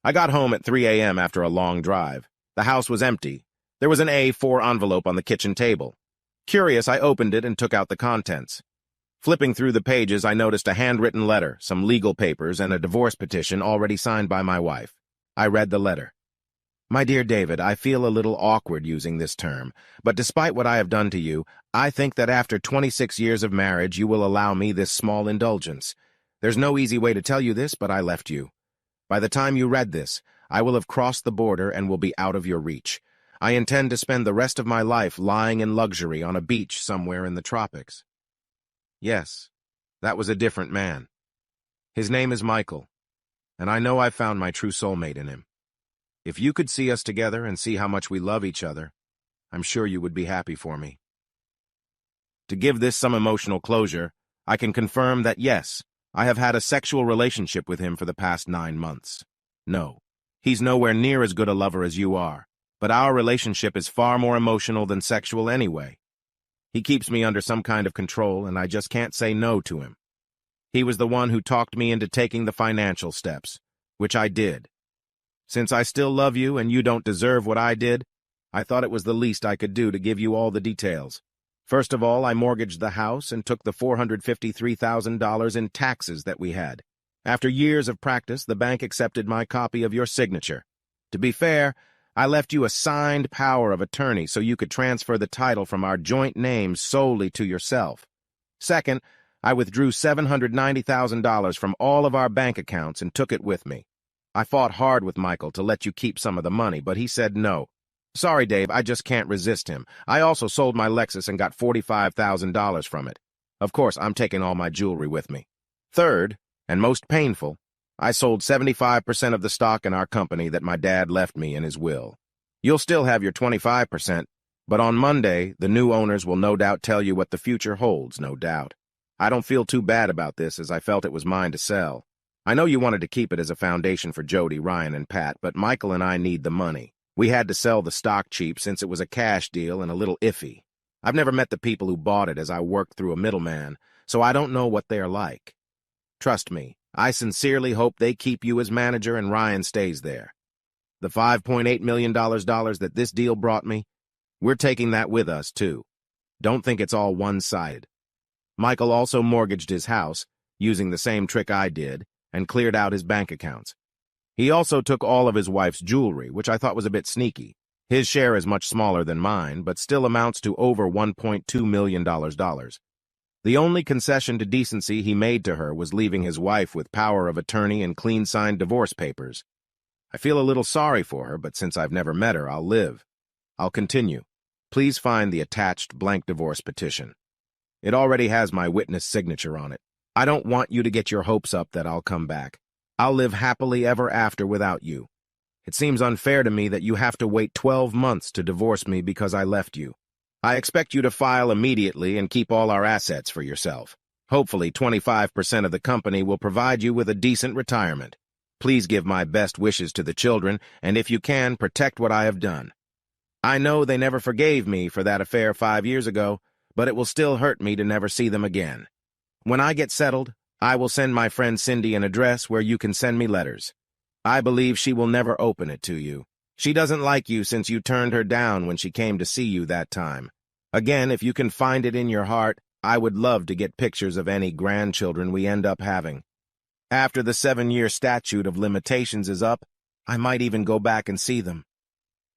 I got home at 3 a.m. after a long drive. The house was empty. There was an A4 envelope on the kitchen table. Curious, I opened it and took out the contents. Flipping through the pages, I noticed a handwritten letter, some legal papers, and a divorce petition already signed by my wife. I read the letter. My dear David, I feel a little awkward using this term, but despite what I have done to you, I think that after 26 years of marriage, you will allow me this small indulgence. There's no easy way to tell you this, but I left you. By the time you read this, I will have crossed the border and will be out of your reach. I intend to spend the rest of my life lying in luxury on a beach somewhere in the tropics. Yes, that was a different man. His name is Michael, and I know I've found my true soulmate in him. If you could see us together and see how much we love each other, I'm sure you would be happy for me. To give this some emotional closure, I can confirm that yes, I have had a sexual relationship with him for the past 9 months. No, he's nowhere near as good a lover as you are, but our relationship is far more emotional than sexual anyway. He keeps me under some kind of control, and I just can't say no to him. He was the one who talked me into taking the financial steps, which I did. Since I still love you and you don't deserve what I did, I thought it was the least I could do to give you all the details. First of all, I mortgaged the house and took the $453,000 in taxes that we had. After years of practice, the bank accepted my copy of your signature. To be fair, I left you a signed power of attorney so you could transfer the title from our joint names solely to yourself. Second, I withdrew $790,000 from all of our bank accounts and took it with me. I fought hard with Michael to let you keep some of the money, but he said no. Sorry, Dave, I just can't resist him. I also sold my Lexus and got $45,000 from it. Of course, I'm taking all my jewelry with me. Third, and most painful, I sold 75% of the stock in our company that my dad left me in his will. You'll still have your 25%, but on Monday, the new owners will no doubt tell you what the future holds, no doubt. I don't feel too bad about this, as I felt it was mine to sell. I know you wanted to keep it as a foundation for Jody, Ryan, and Pat, but Michael and I need the money. We had to sell the stock cheap since it was a cash deal and a little iffy. I've never met the people who bought it as I worked through a middleman, so I don't know what they are like. Trust me, I sincerely hope they keep you as manager and Ryan stays there. The $5.8 million that this deal brought me, we're taking that with us, too. Don't think it's all one-sided. Michael also mortgaged his house, using the same trick I did, and cleared out his bank accounts. He also took all of his wife's jewelry, which I thought was a bit sneaky. His share is much smaller than mine, but still amounts to over $1.2 million. The only concession to decency he made to her was leaving his wife with power of attorney and clean-signed divorce papers. I feel a little sorry for her, but since I've never met her, I'll live. I'll continue. Please find the attached blank divorce petition. It already has my witness signature on it. I don't want you to get your hopes up that I'll come back. I'll live happily ever after without you. It seems unfair to me that you have to wait 12 months to divorce me because I left you. I expect you to file immediately and keep all our assets for yourself. Hopefully, 25% of the company will provide you with a decent retirement. Please give my best wishes to the children, and if you can, protect what I have done. I know they never forgave me for that affair 5 years ago, but it will still hurt me to never see them again. When I get settled, I will send my friend Cindy an address where you can send me letters. I believe she will never open it to you. She doesn't like you since you turned her down when she came to see you that time. Again, if you can find it in your heart, I would love to get pictures of any grandchildren we end up having. After the 7-year statute of limitations is up, I might even go back and see them.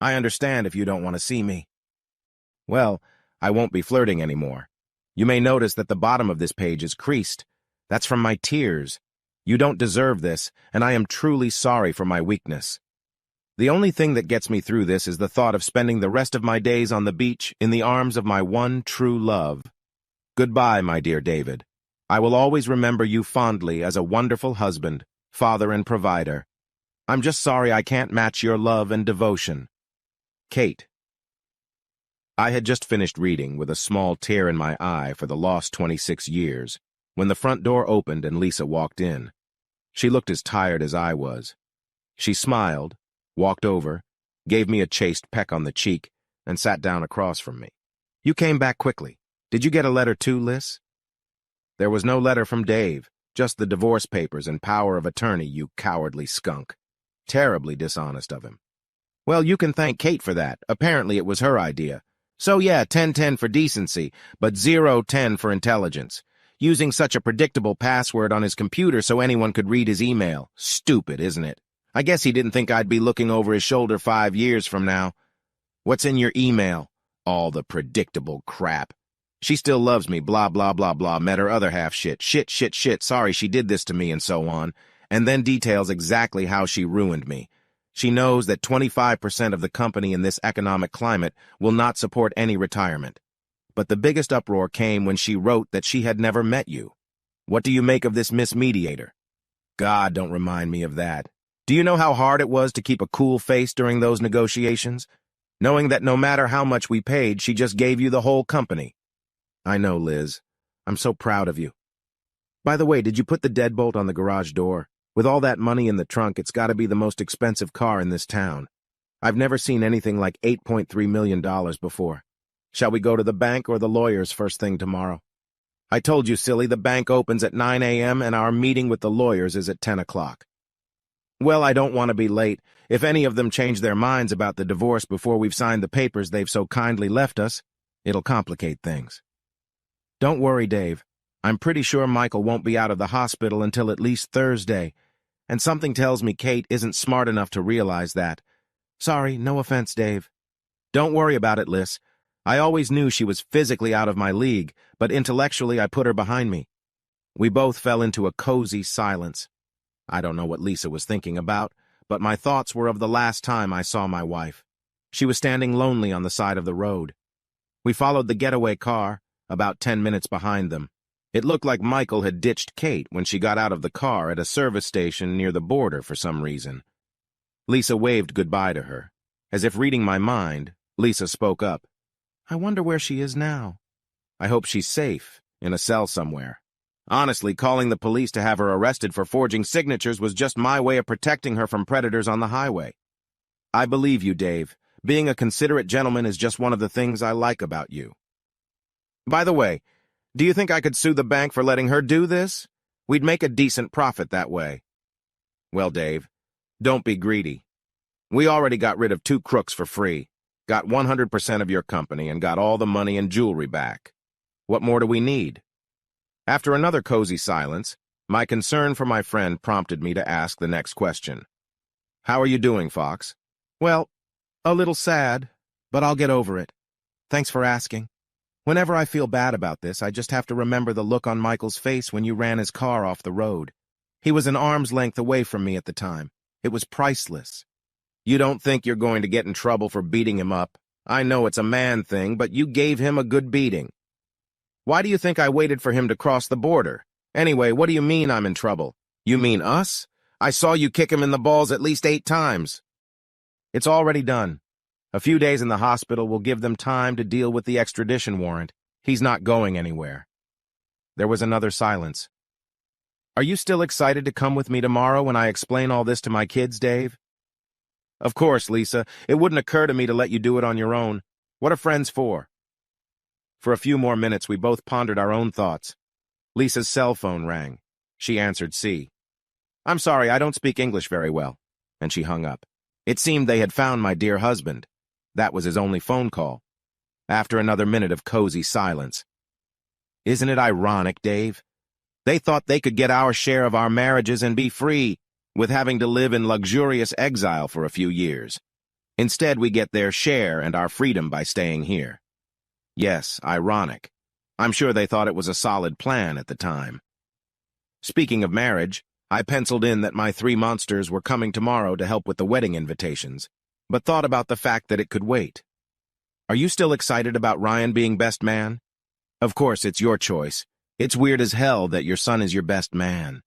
I understand if you don't want to see me. Well, I won't be flirting anymore. You may notice that the bottom of this page is creased. That's from my tears. You don't deserve this, and I am truly sorry for my weakness. The only thing that gets me through this is the thought of spending the rest of my days on the beach in the arms of my one true love. Goodbye, my dear David. I will always remember you fondly as a wonderful husband, father, and provider. I'm just sorry I can't match your love and devotion. Kate. I had just finished reading with a small tear in my eye for the lost 26 years when the front door opened and Lisa walked in. She looked as tired as I was. She smiled, walked over, gave me a chaste peck on the cheek, and sat down across from me. You came back quickly. Did you get a letter too, Liz? There was no letter from Dave, just the divorce papers and power of attorney, you cowardly skunk. Terribly dishonest of him. Well, you can thank Kate for that. Apparently it was her idea. So yeah, 10-10 for decency, but 0-10 for intelligence. Using such a predictable password on his computer so anyone could read his email. Stupid, isn't it? I guess he didn't think I'd be looking over his shoulder 5 years from now. What's in your email? All the predictable crap. She still loves me, blah, blah, blah, blah, met her other half shit, sorry she did this to me, and so on. And then details exactly how she ruined me. She knows that 25% of the company in this economic climate will not support any retirement. But the biggest uproar came when she wrote that she had never met you. What do you make of this Miss Mediator? God, don't remind me of that. Do you know how hard it was to keep a cool face during those negotiations? Knowing that no matter how much we paid, she just gave you the whole company. I know, Liz. I'm so proud of you. By the way, did you put the deadbolt on the garage door? With all that money in the trunk, it's got to be the most expensive car in this town. I've never seen anything like $8.3 million before. Shall we go to the bank or the lawyers first thing tomorrow? I told you, silly, the bank opens at 9 a.m. and our meeting with the lawyers is at 10 o'clock. Well, I don't want to be late. If any of them change their minds about the divorce before we've signed the papers they've so kindly left us, it'll complicate things. Don't worry, Dave. I'm pretty sure Michael won't be out of the hospital until at least Thursday, and something tells me Kate isn't smart enough to realize that. Sorry, no offense, Dave. Don't worry about it, Liz. I always knew she was physically out of my league, but intellectually I put her behind me. We both fell into a cozy silence. I don't know what Lisa was thinking about, but my thoughts were of the last time I saw my wife. She was standing lonely on the side of the road. We followed the getaway car, about 10 minutes behind them. It looked like Michael had ditched Kate when she got out of the car at a service station near the border for some reason. Lisa waved goodbye to her. As if reading my mind, Lisa spoke up. I wonder where she is now. I hope she's safe, in a cell somewhere. Honestly, calling the police to have her arrested for forging signatures was just my way of protecting her from predators on the highway. I believe you, Dave. Being a considerate gentleman is just one of the things I like about you. By the way, do you think I could sue the bank for letting her do this? We'd make a decent profit that way. Well, Dave, don't be greedy. We already got rid of 2 crooks for free, got 100% of your company, and got all the money and jewelry back. What more do we need? After another cozy silence, my concern for my friend prompted me to ask the next question. How are you doing, Fox? Well, a little sad, but I'll get over it. Thanks for asking. Whenever I feel bad about this, I just have to remember the look on Michael's face when you ran his car off the road. He was an arm's length away from me at the time. It was priceless. You don't think you're going to get in trouble for beating him up. I know it's a man thing, but you gave him a good beating. Why do you think I waited for him to cross the border? Anyway, what do you mean I'm in trouble? You mean us? I saw you kick him in the balls at least 8 times. It's already done. A few days in the hospital will give them time to deal with the extradition warrant. He's not going anywhere. There was another silence. Are you still excited to come with me tomorrow when I explain all this to my kids, Dave? Of course, Lisa. It wouldn't occur to me to let you do it on your own. What are friends for? For a few more minutes, we both pondered our own thoughts. Lisa's cell phone rang. She answered C. I'm sorry, I don't speak English very well. And she hung up. It seemed they had found my dear husband. That was his only phone call. After another minute of cozy silence. Isn't it ironic, Dave? They thought they could get our share of our marriages and be free, with having to live in luxurious exile for a few years. Instead, we get their share and our freedom by staying here. Yes, ironic. I'm sure they thought it was a solid plan at the time. Speaking of marriage, I penciled in that my 3 monsters were coming tomorrow to help with the wedding invitations, but thought about the fact that it could wait. Are you still excited about Ryan being best man? Of course, it's your choice. It's weird as hell that your son is your best man.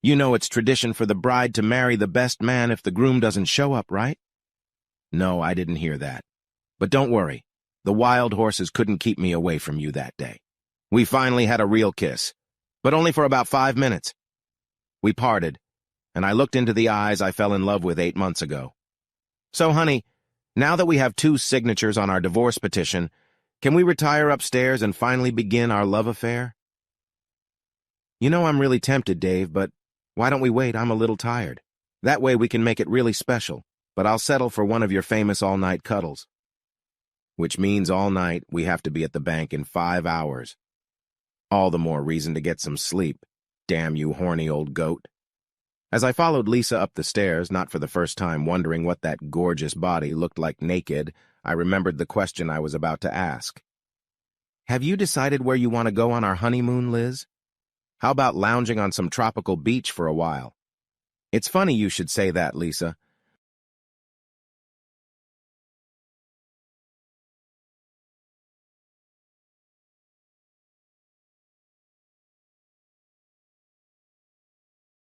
You know it's tradition for the bride to marry the best man if the groom doesn't show up, right? No, I didn't hear that. But don't worry. The wild horses couldn't keep me away from you that day. We finally had a real kiss, but only for about 5 minutes. We parted, and I looked into the eyes I fell in love with 8 months ago. So, honey, now that we have 2 signatures on our divorce petition, can we retire upstairs and finally begin our love affair? You know I'm really tempted, Dave, but why don't we wait? I'm a little tired. That way we can make it really special, but I'll settle for one of your famous all-night cuddles. Which means all night we have to be at the bank in 5 hours. All the more reason to get some sleep. Damn you, horny old goat. As I followed Lisa up the stairs, not for the first time wondering what that gorgeous body looked like naked, I remembered the question I was about to ask. Have you decided where you want to go on our honeymoon, Liz? How about lounging on some tropical beach for a while? It's funny you should say that, Lisa.